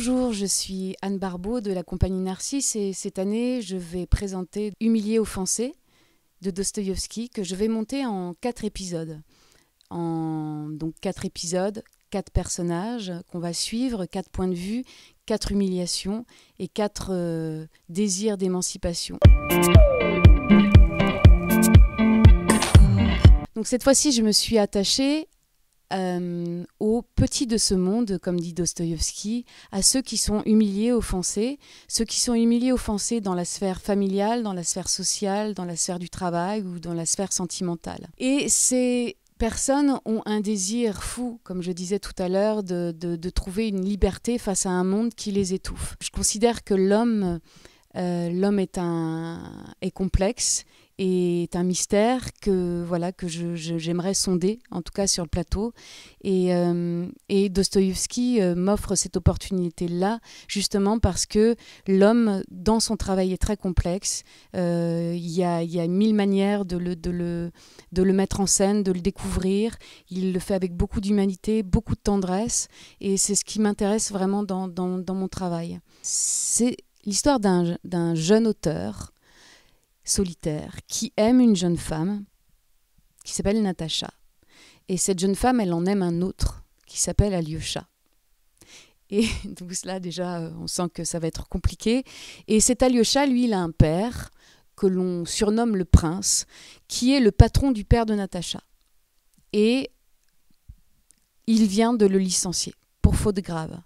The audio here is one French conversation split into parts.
Bonjour, je suis Anne Barbeau de la compagnie Narcisse et cette année, je vais présenter Humilié, offensé de Dostoïevski que je vais monter en 4 épisodes. Donc 4 épisodes, 4 personnages qu'on va suivre, 4 points de vue, 4 humiliations et 4 désirs d'émancipation. Donc cette fois-ci, je me suis attachée aux petits de ce monde, comme dit Dostoïevski, à ceux qui sont humiliés, offensés, ceux qui sont humiliés, offensés dans la sphère familiale, dans la sphère sociale, dans la sphère du travail ou dans la sphère sentimentale. Et ces personnes ont un désir fou, comme je disais tout à l'heure, de trouver une liberté face à un monde qui les étouffe. Je considère que l'homme est complexe et est un mystère que j'aimerais sonder, en tout cas sur le plateau. Et Dostoïevski m'offre cette opportunité-là, justement parce que l'homme, dans son travail, est très complexe. Il y a 1000 manières de le mettre en scène, de le découvrir. Il le fait avec beaucoup d'humanité, beaucoup de tendresse. Et c'est ce qui m'intéresse vraiment dans mon travail. C'est l'histoire d'un jeune auteur solitaire qui aime une jeune femme qui s'appelle Natacha. Et cette jeune femme, elle en aime un autre qui s'appelle Alyosha. Et donc là, déjà, on sent que ça va être compliqué. Et cet Alyosha, lui, il a un père que l'on surnomme le prince, qui est le patron du père de Natacha. Et il vient de le licencier pour faute grave.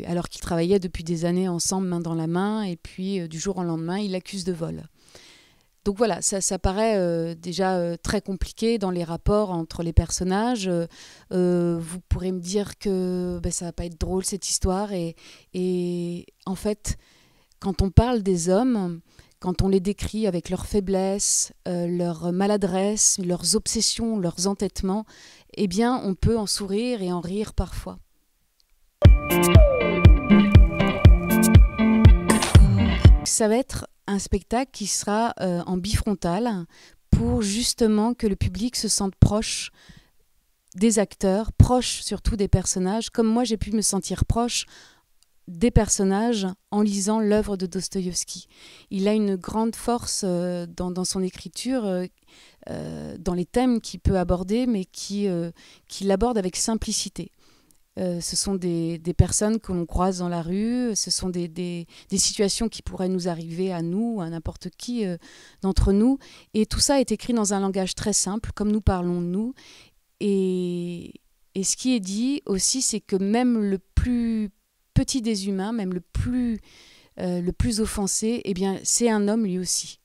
Alors qu'ils travaillaient depuis des années ensemble, main dans la main, et puis du jour au lendemain, il l'accuse de vol. Donc voilà, ça paraît déjà très compliqué dans les rapports entre les personnages. Vous pourrez me dire que ça va pas être drôle cette histoire. Et en fait, quand on parle des hommes, quand on les décrit avec leurs faiblesses, leurs maladresses, leurs obsessions, leurs entêtements, eh bien, on peut en sourire et en rire parfois. Ça va être un spectacle qui sera en bifrontal pour justement que le public se sente proche des acteurs, proche surtout des personnages, comme moi j'ai pu me sentir proche des personnages en lisant l'œuvre de Dostoïevski. Il a une grande force dans son écriture, dans les thèmes qu'il peut aborder, mais qu'il aborde avec simplicité. Ce sont des personnes que l'on croise dans la rue, ce sont des situations qui pourraient nous arriver à nous, à n'importe qui d'entre nous. Et tout ça est écrit dans un langage très simple, comme nous parlons nous. Et ce qui est dit aussi, c'est que même le plus petit des humains, même le plus offensé, eh bien, c'est un homme lui aussi.